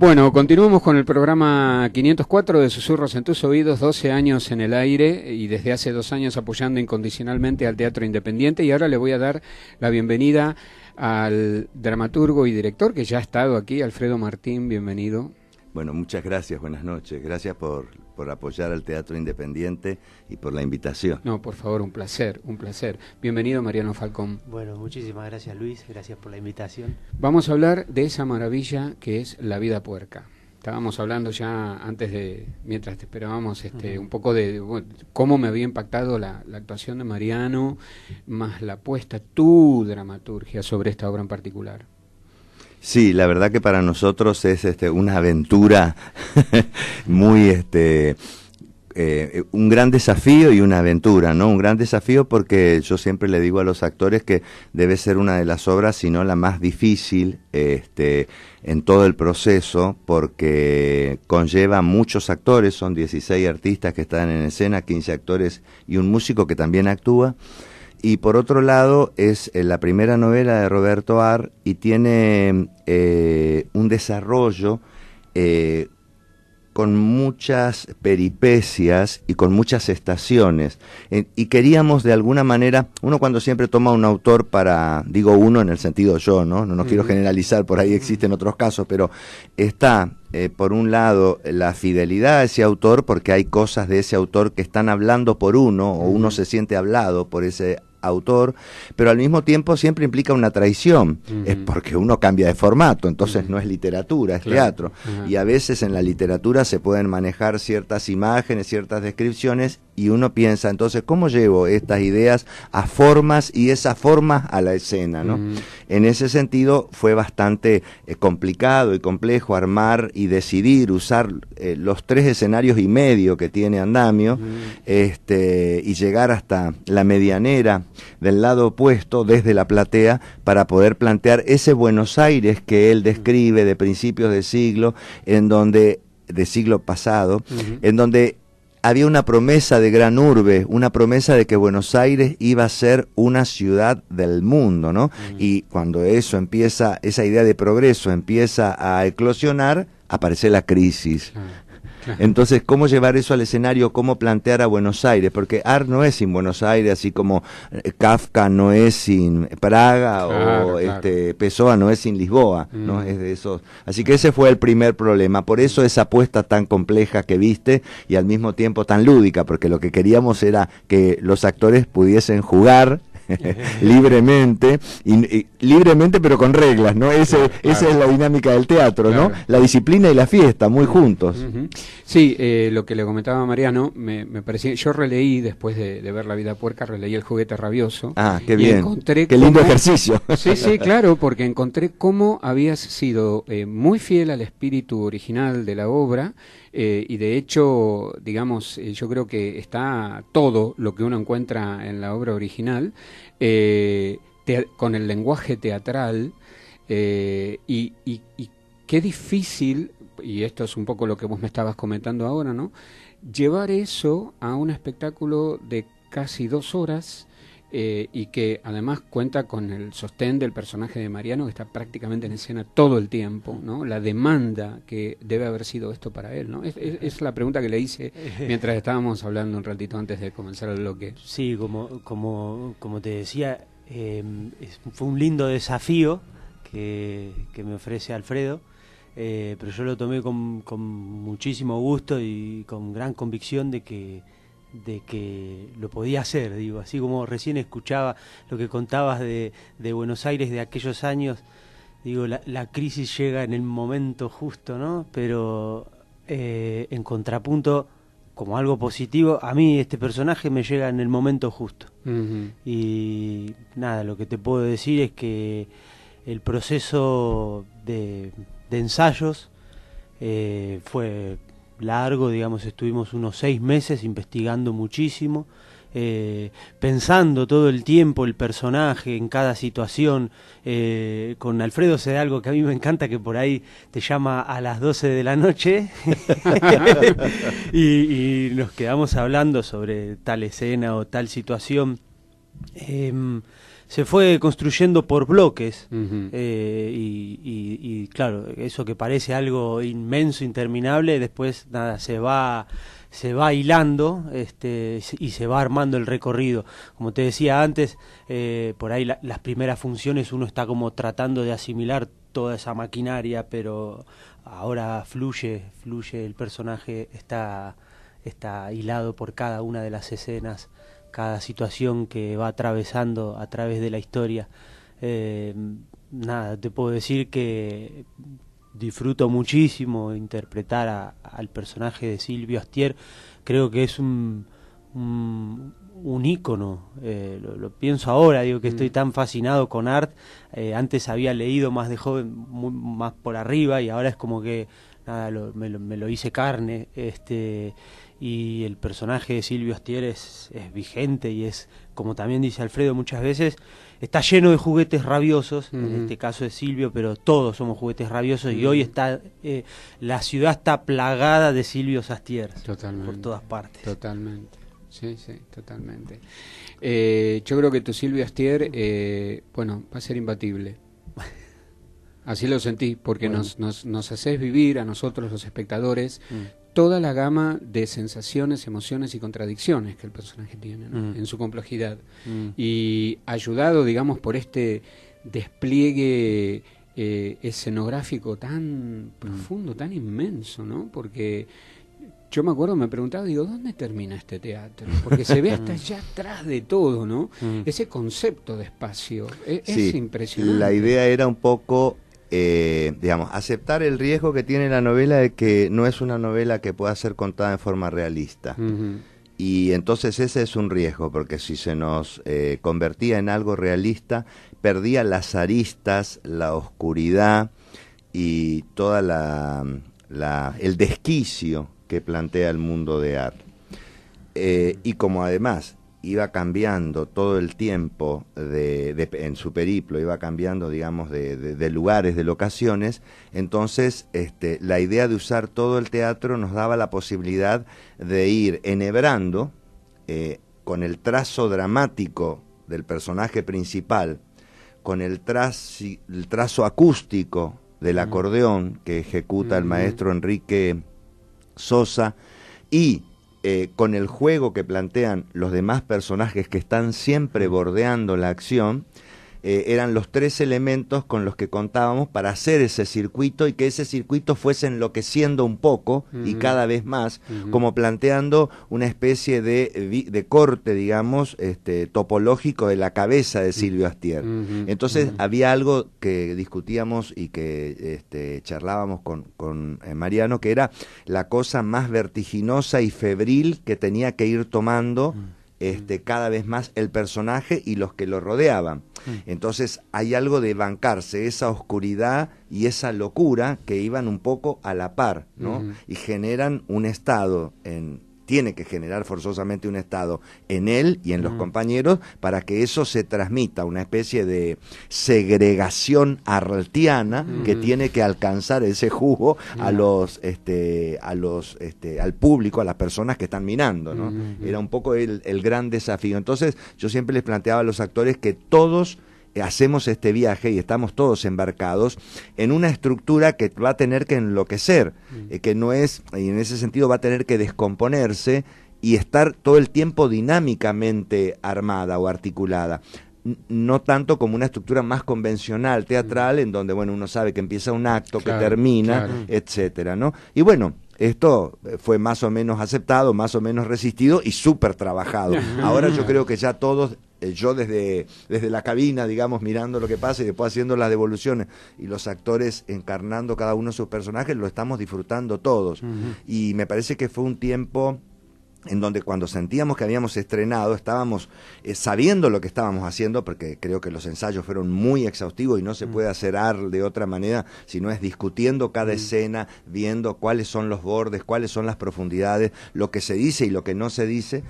Bueno, continuamos con el programa 504 de Susurros en tus oídos, 12 años en el aire y desde hace 2 años apoyando incondicionalmente al teatro independiente, y ahora le voy a dar la bienvenida al dramaturgo y director que ya ha estado aquí, Alfredo Martín, bienvenido. Bueno, muchas gracias, buenas noches. Gracias por apoyar al teatro independiente y por la invitación. No, por favor, un placer, un placer. Bienvenido, Mariano Falcón. Bueno, muchísimas gracias, Luis, gracias por la invitación. Vamos a hablar de esa maravilla que es La vida puerca. Estábamos hablando ya antes mientras te esperábamos, un poco de cómo me había impactado la actuación de Mariano, más la apuesta, tu dramaturgia sobre esta obra en particular. Sí, la verdad que para nosotros es una aventura muy un gran desafío y una aventura, ¿no? Un gran desafío porque yo siempre le digo a los actores que debe ser una de las obras, si no la más difícil, en todo el proceso, porque conlleva muchos actores, son 16 artistas que están en escena, 15 actores y un músico que también actúa. Y por otro lado es la primera novela de Roberto Arr y tiene un desarrollo con muchas peripecias y con muchas estaciones. Y queríamos de alguna manera, uno cuando siempre toma un autor para, digo uno en el sentido yo, no quiero generalizar, por ahí existen otros casos, pero está por un lado la fidelidad a ese autor, porque hay cosas de ese autor que están hablando por uno, o uno se siente hablado por ese autor, pero al mismo tiempo siempre implica una traición, es porque uno cambia de formato, entonces no es literatura, es teatro, y a veces en la literatura se pueden manejar ciertas imágenes, ciertas descripciones, y uno piensa, entonces, ¿cómo llevo estas ideas a formas y esas formas a la escena, ¿no? En ese sentido fue bastante complicado y complejo armar y decidir usar los 3 escenarios y medio que tiene Andamio, y llegar hasta la medianera del lado opuesto, desde la platea, para poder plantear ese Buenos Aires que él describe de principios de siglo, de siglo pasado, en donde había una promesa de gran urbe, una promesa de que Buenos Aires iba a ser una ciudad del mundo, ¿no? Y cuando eso empieza, esa idea de progreso empieza a eclosionar, aparece la crisis. Entonces, ¿cómo llevar eso al escenario? ¿Cómo plantear a Buenos Aires? Porque Arr no es sin Buenos Aires, así como Kafka no es sin Praga, claro, o Pessoa no es sin Lisboa, ¿no? Es de esos. Así que ese fue el primer problema. Por eso esa apuesta tan compleja que viste y al mismo tiempo tan lúdica, porque lo que queríamos era que los actores pudiesen jugar libremente, libremente pero con reglas, ¿no? Esa es la dinámica del teatro, ¿no? La disciplina y la fiesta, muy juntos. Sí, lo que le comentaba a Mariano, me parecía, yo releí después de ver La vida puerca, releí El juguete rabioso. Ah, qué bien, encontré qué lindo ejercicio. Sí, claro, porque encontré cómo habías sido muy fiel al espíritu original de la obra, y de hecho, digamos, yo creo que está todo lo que uno encuentra en la obra original, con el lenguaje teatral, y qué difícil, y esto es un poco lo que vos me estabas comentando ahora, ¿no? Llevar eso a un espectáculo de casi 2 horas, y que además cuenta con el sostén del personaje de Mariano, que está prácticamente en escena todo el tiempo, ¿no? La demanda que debe haber sido esto para él, ¿no? Es la pregunta que le hice mientras estábamos hablando un ratito antes de comenzar el bloque. Sí, como te decía, fue un lindo desafío que me ofrece Alfredo, pero yo lo tomé con muchísimo gusto y con gran convicción de que lo podía hacer, digo, así como recién escuchaba lo que contabas de Buenos Aires de aquellos años, digo, la crisis llega en el momento justo, ¿no? Pero en contrapunto, como algo positivo, a mí este personaje me llega en el momento justo. Y nada, lo que te puedo decir es que el proceso de ensayos fue largo, digamos, estuvimos unos 6 meses investigando muchísimo, pensando todo el tiempo el personaje en cada situación. Con Alfredo se da algo que a mí me encanta, que por ahí te llama a las 12 de la noche y nos quedamos hablando sobre tal escena o tal situación. se fue construyendo por bloques. Ujú. Y claro, eso que parece algo inmenso, interminable, después nada, se va hilando, y se va armando el recorrido. Como te decía antes, por ahí las primeras funciones uno está como tratando de asimilar toda esa maquinaria, pero ahora fluye el personaje, está hilado por cada una de las escenas, cada situación que va atravesando a través de la historia. Nada, te puedo decir que disfruto muchísimo interpretar al personaje de Silvio Astier. Creo que es un ícono. Lo pienso ahora, digo que estoy tan fascinado con Art. Antes había leído más de joven, más por arriba, y ahora es como que nada, me lo hice carne. Y el personaje de Silvio Astier es vigente, y es, como también dice Alfredo muchas veces, está lleno de juguetes rabiosos. En este caso es Silvio, pero todos somos juguetes rabiosos, y hoy está la ciudad está plagada de Silvios Astier por todas partes. Totalmente, sí, totalmente. Yo creo que tu Silvio Astier, va a ser imbatible. Así lo sentí, porque bueno, nos haces vivir a nosotros los espectadores toda la gama de sensaciones, emociones y contradicciones que el personaje tiene, ¿no? En su complejidad. Y ayudado, digamos, por este despliegue escenográfico tan profundo, tan inmenso, ¿no? Porque yo me acuerdo, me preguntaba, digo, ¿dónde termina este teatro? Porque se ve hasta allá atrás de todo, ¿no? Ese concepto de espacio es impresionante. La idea era un poco aceptar el riesgo que tiene la novela de que no es una novela que pueda ser contada en forma realista. Y entonces ese es un riesgo, porque si se nos convertía en algo realista, perdía las aristas, la oscuridad y toda el desquicio que plantea el mundo de Art. Y como además iba cambiando todo el tiempo en su periplo, iba cambiando, digamos, de lugares, de locaciones, entonces la idea de usar todo el teatro nos daba la posibilidad de ir enhebrando con el trazo dramático del personaje principal, con el trazo acústico del acordeón que ejecuta el maestro Enrique Sosa, y con el juego que plantean los demás personajes que están siempre bordeando la acción. Eran los tres elementos con los que contábamos para hacer ese circuito, y que ese circuito fuese enloqueciendo un poco y cada vez más, como planteando una especie de corte, digamos, topológico de la cabeza de Silvio Astier. Entonces había algo que discutíamos y que charlábamos con Mariano, que era la cosa más vertiginosa y febril que tenía que ir tomando cada vez más el personaje y los que lo rodeaban. Entonces hay algo de bancarse esa oscuridad y esa locura que iban un poco a la par, ¿no? Y generan un estado tiene que generar forzosamente un estado en él y en los compañeros para que eso se transmita, una especie de segregación artiana que tiene que alcanzar ese jugo al público, a las personas que están mirando, ¿no? Era un poco el gran desafío. Entonces yo siempre les planteaba a los actores que todos hacemos este viaje y estamos todos embarcados en una estructura que va a tener que enloquecer, que no es, y en ese sentido va a tener que descomponerse y estar todo el tiempo dinámicamente armada o articulada. No tanto como una estructura más convencional, teatral, en donde, bueno, uno sabe que empieza un acto, que termina, etcétera, ¿no? Y bueno, esto fue más o menos aceptado, más o menos resistido y súper trabajado. Ahora yo creo que ya todos, yo desde la cabina, digamos, mirando lo que pasa y después haciendo las devoluciones, y los actores encarnando cada uno de sus personajes, lo estamos disfrutando todos. Y me parece que fue un tiempo en donde cuando sentíamos que habíamos estrenado, estábamos sabiendo lo que estábamos haciendo, porque creo que los ensayos fueron muy exhaustivos y no se puede hacer de otra manera, sino es discutiendo cada escena, viendo cuáles son los bordes, cuáles son las profundidades, lo que se dice y lo que no se dice,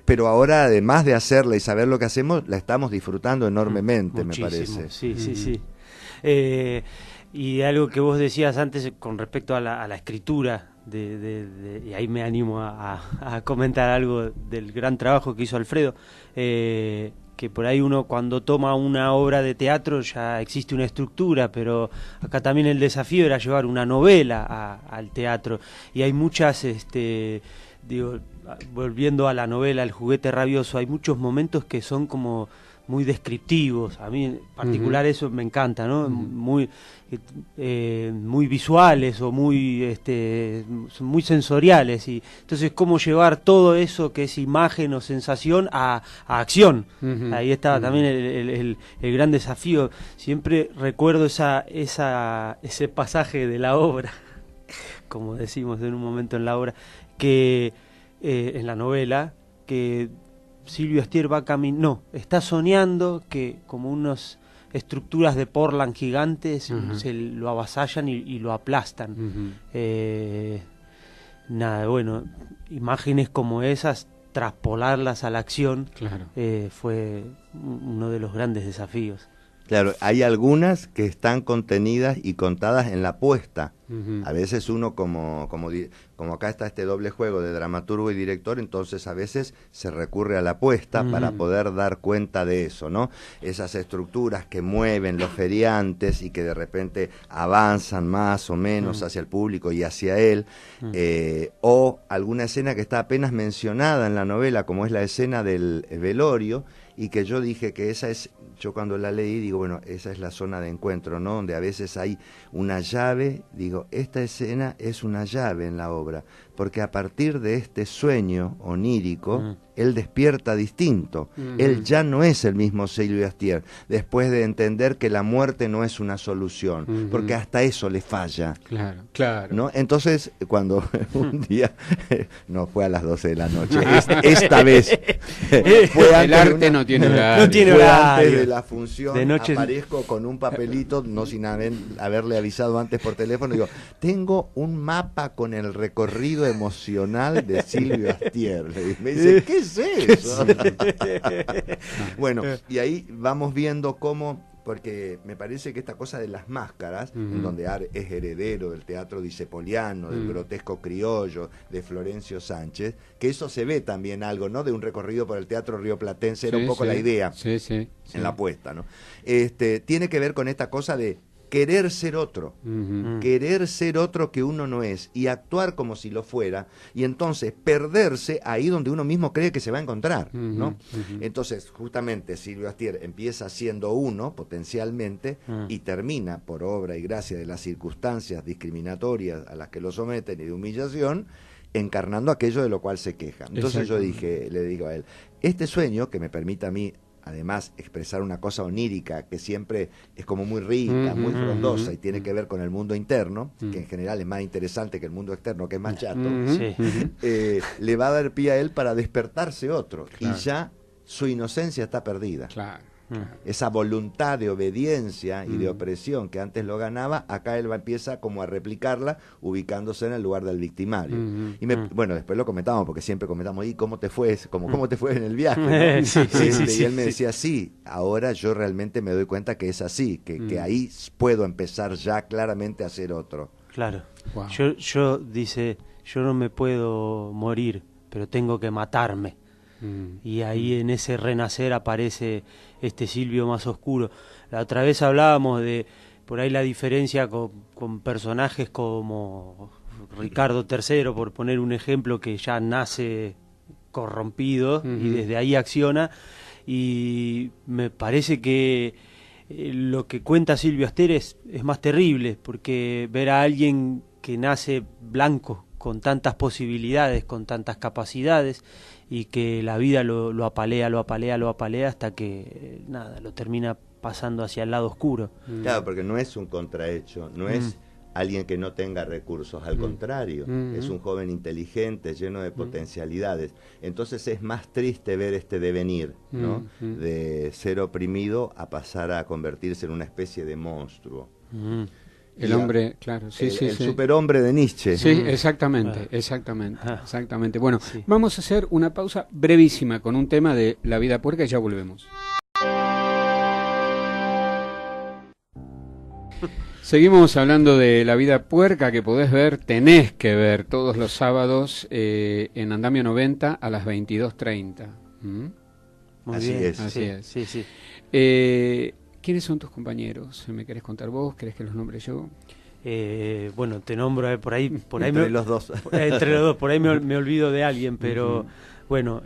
pero ahora, además de hacerla y saber lo que hacemos, la estamos disfrando enormemente, muchísimo, me parece. Sí. Y algo que vos decías antes con respecto a la escritura, y ahí me animo a comentar algo del gran trabajo que hizo Alfredo. que por ahí uno cuando toma una obra de teatro ya existe una estructura, pero acá también el desafío era llevar una novela al teatro, y hay muchas, digo, volviendo a la novela El juguete rabioso, hay muchos momentos que son como muy descriptivos. A mí en particular eso me encanta, ¿no? Muy visuales o son muy sensoriales, y entonces cómo llevar todo eso que es imagen o sensación a acción. Ahí estaba también el gran desafío. Siempre recuerdo ese pasaje de la obra, como decimos en un momento en la obra, que en la novela, que Silvio Astier está soñando que como unas estructuras de Portland gigantes se lo avasallan y lo aplastan. Bueno, imágenes como esas, traspolarlas a la acción, claro, fue uno de los grandes desafíos. Claro, hay algunas que están contenidas y contadas en la puesta. A veces uno, como acá está este doble juego de dramaturgo y director, entonces a veces se recurre a la puesta para poder dar cuenta de eso, ¿no? Esas estructuras que mueven los feriantes y que de repente avanzan más o menos hacia el público y hacia él, o alguna escena que está apenas mencionada en la novela, como es la escena del velorio, y que yo dije que esa es, yo cuando la leí digo, bueno, esa es la zona de encuentro, ¿no? Donde a veces hay una llave, digo, esta escena es una llave en la obra, porque a partir de este sueño onírico, él despierta distinto, él ya no es el mismo Silvio Astier, después de entender que la muerte no es una solución, porque hasta eso le falla. Claro, claro. ¿No? Entonces, cuando un día, no fue a las 12 de la noche, esta vez, fue el arte no tiene horario. No tiene fue horario. antes de la función, de noche aparezco con un papelito, no sin haberle avisado antes por teléfono, digo, tengo un mapa con el recorrido emocional de Silvio Astier. Me dice, ¿qué es eso? Bueno, y ahí vamos viendo cómo, porque me parece que esta cosa de las máscaras, en donde es heredero del teatro dicepoliano, del grotesco criollo, de Florencio Sánchez, que eso se ve también algo, ¿no? De un recorrido por el teatro rioplatense, era un poco la idea en la puesta, ¿no? Tiene que ver con esta cosa de querer ser otro, querer ser otro que uno no es, y actuar como si lo fuera, y entonces perderse ahí donde uno mismo cree que se va a encontrar, ¿no? Entonces, justamente, Silvio Astier empieza siendo uno, potencialmente, y termina, por obra y gracia de las circunstancias discriminatorias a las que lo someten y de humillación, encarnando aquello de lo cual se queja. Entonces yo le digo a él, este sueño que me permite a mí, además, expresar una cosa onírica que siempre es como muy rica, muy frondosa, y tiene que ver con el mundo interno, que en general es más interesante que el mundo externo, que es más chato, le va a dar pie a él para despertarse otro, y ya su inocencia está perdida. Claro. Esa voluntad de obediencia y de opresión que antes lo ganaba, acá él empieza como a replicarla, ubicándose en el lugar del victimario. Y bueno, después lo comentamos, porque siempre comentamos, ¿y cómo te fue? ¿Cómo te fue en el viaje? ¿No? Y él me decía, sí, ahora yo realmente me doy cuenta que es así, que ahí puedo empezar ya claramente a ser otro. Claro. Wow. Yo no me puedo morir, pero tengo que matarme. Y ahí en ese renacer aparece este Silvio más oscuro. La otra vez hablábamos de por ahí la diferencia con personajes como Ricardo III, por poner un ejemplo, que ya nace corrompido y desde ahí acciona, y me parece que lo que cuenta Silvio Astier es más terrible, porque ver a alguien que nace blanco, con tantas posibilidades, con tantas capacidades, y que la vida lo apalea hasta que lo termina pasando hacia el lado oscuro. Claro, porque no es un contrahecho, no es alguien que no tenga recursos, al contrario, es un joven inteligente, lleno de potencialidades. Entonces es más triste ver este devenir, ¿no? De ser oprimido a pasar a convertirse en una especie de monstruo. El hombre, claro, el superhombre de Nietzsche. Sí, exactamente. Bueno, vamos a hacer una pausa brevísima con un tema de La vida puerca y ya volvemos. Seguimos hablando de La vida puerca, que tenés que ver todos los sábados en Andamio 90 a las 22:30. Muy Así bien. es. Así Sí, es. sí, sí. ¿Quiénes son tus compañeros? ¿Me querés contar vos? ¿Querés que los nombre yo? Bueno, te nombro por ahí Entre los dos. entre los dos, por ahí me olvido de alguien, pero Ujú. bueno,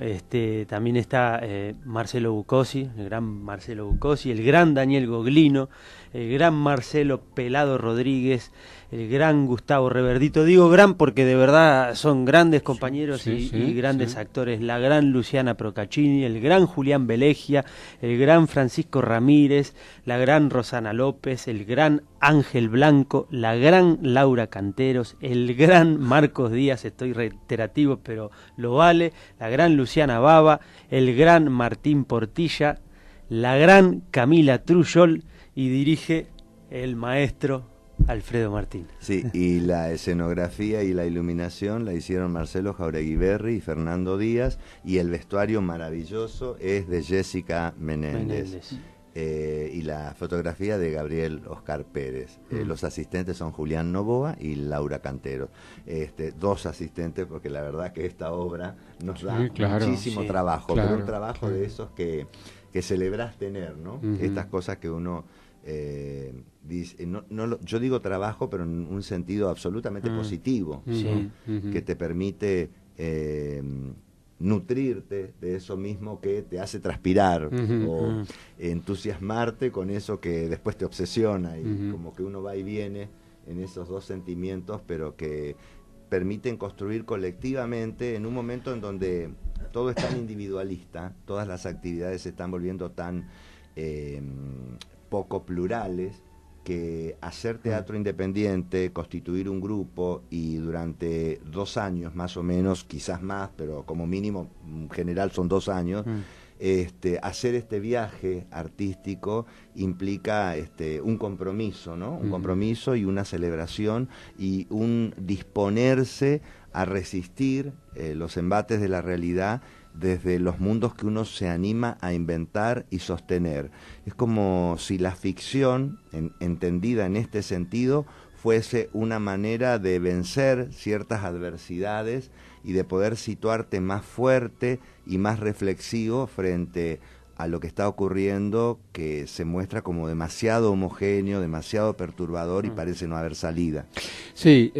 también está Marcelo Bucosi, el gran Marcelo Bucosi, el gran Daniel Goglino, el gran Marcelo Pelado Rodríguez, el gran Gustavo Reverdito. Digo gran porque de verdad son grandes compañeros Sí, sí, y grandes sí. actores. La gran Luciana Procaccini, el gran Julián Velegia, el gran Francisco Ramírez, la gran Rosana López, el gran Ángel Blanco, la gran Laura Canteros, el gran Marcos Díaz, estoy reiterativo pero lo vale, la gran Luciana Baba, el gran Martín Portilla, la gran Camila Trujol y dirige el maestro Alfredo Martín. Sí, y la escenografía y la iluminación la hicieron Marcelo Jauregui Berri y Fernando Díaz, y el vestuario maravilloso es de Jessica Menéndez. Y la fotografía de Gabriel Oscar Pérez. Los asistentes son Julián Novoa y Laura Cantero. Dos asistentes, porque la verdad que esta obra nos da muchísimo trabajo, pero un trabajo de esos que celebrás tener, ¿no? Estas cosas que uno dice, yo digo trabajo, pero en un sentido absolutamente positivo, ¿no? Que te permite nutrirte de eso mismo que te hace transpirar o entusiasmarte con eso que después te obsesiona y como que uno va y viene en esos dos sentimientos, pero que permiten construir colectivamente en un momento en donde todo es tan individualista, todas las actividades se están volviendo tan poco plurales, que hacer teatro independiente, constituir un grupo y durante 2 años más o menos, quizás más, pero como mínimo en general son 2 años, hacer este viaje artístico implica un compromiso, ¿no? Un compromiso y una celebración y un disponerse a resistir los embates de la realidad desde los mundos que uno se anima a inventar y sostener. Es como si la ficción, entendida en este sentido, fuese una manera de vencer ciertas adversidades y de poder situarte más fuerte y más reflexivo frente a lo que está ocurriendo, que se muestra como demasiado homogéneo, demasiado perturbador y parece no haber salida. Sí,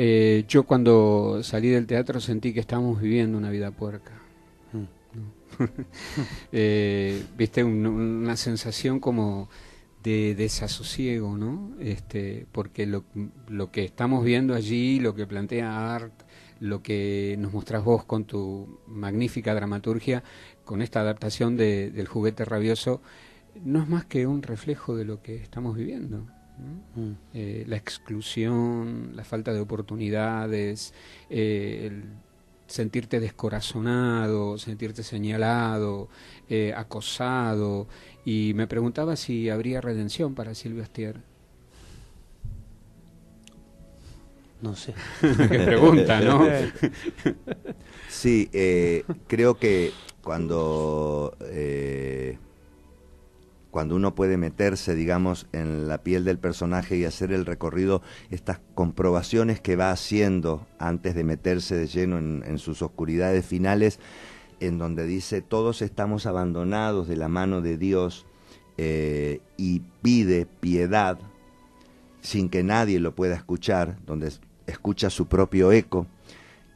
yo cuando salí del teatro sentí que estábamos viviendo una vida puerca. Viste, una sensación como de desasosiego, ¿no? Porque lo que estamos viendo allí, lo que plantea Art, lo que nos mostrás vos con tu magnífica dramaturgia, con esta adaptación del Juguete Rabioso, no es más que un reflejo de lo que estamos viviendo, ¿no? La exclusión, la falta de oportunidades, el sentirte descorazonado, sentirte señalado, acosado, y me preguntaba si habría redención para Silvio Astier. No sé. Qué pregunta, ¿no? Sí, creo que cuando uno puede meterse, digamos, en la piel del personaje y hacer el recorrido, estas comprobaciones que va haciendo antes de meterse de lleno en sus oscuridades finales, en donde dice, todos estamos abandonados de la mano de Dios, y pide piedad sin que nadie lo pueda escuchar, donde escucha su propio eco.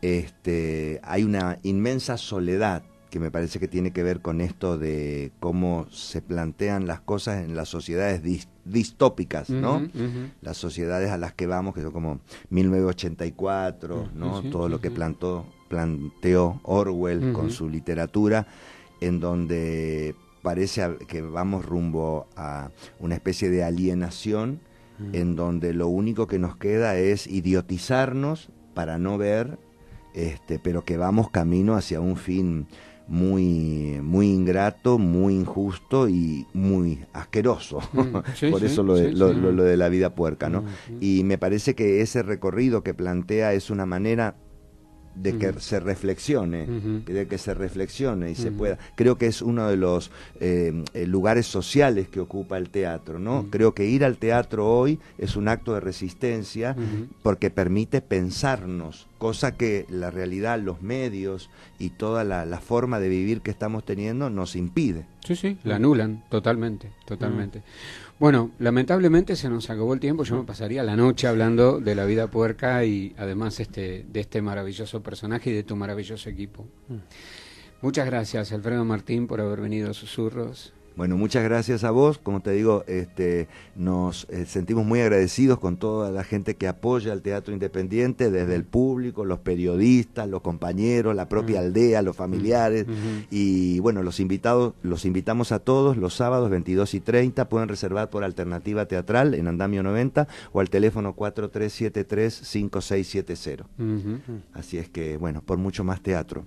Hay una inmensa soledad que me parece que tiene que ver con esto de cómo se plantean las cosas en las sociedades distópicas, ¿no? Las sociedades a las que vamos, que son como 1984, ¿no? Todo lo que planteó Orwell con su literatura, en donde parece que vamos rumbo a una especie de alienación, en donde lo único que nos queda es idiotizarnos para no ver, pero que vamos camino hacia un fin muy, muy ingrato, muy injusto y muy asqueroso. Por eso lo de la vida puerca, ¿no? Y me parece que ese recorrido que plantea es una manera de que se reflexione, de que se reflexione y se pueda. Creo que es uno de los lugares sociales que ocupa el teatro, ¿no? Creo que ir al teatro hoy es un acto de resistencia porque permite pensarnos, cosa que la realidad, los medios y toda la forma de vivir que estamos teniendo nos impide. Sí, la anulan totalmente. Bueno, lamentablemente se nos acabó el tiempo. Yo me pasaría la noche hablando de la vida puerca y además de este maravilloso personaje y de tu maravilloso equipo. Muchas gracias, Alfredo Martín, por haber venido a Susurros. Bueno, muchas gracias a vos. Como te digo, nos sentimos muy agradecidos con toda la gente que apoya al teatro independiente, desde el público, los periodistas, los compañeros, la propia aldea, los familiares. Y bueno, los invitamos a todos los sábados 22:30. Pueden reservar por Alternativa Teatral en Andamio 90 o al teléfono 4373-5670. Así es que, bueno, por mucho más teatro.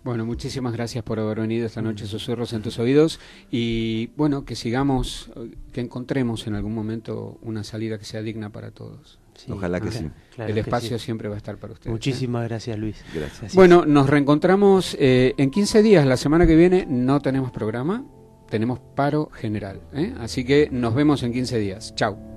Bueno, muchísimas gracias por haber venido esta noche a Susurros en tus oídos y bueno, que sigamos, que encontremos en algún momento una salida que sea digna para todos. Sí, ojalá que sí. Claro, el espacio siempre va a estar para ustedes. Muchísimas gracias, Luis. Gracias. Bueno, nos reencontramos en 15 días. La semana que viene no tenemos programa, tenemos paro general, ¿eh? Así que nos vemos en 15 días. Chau.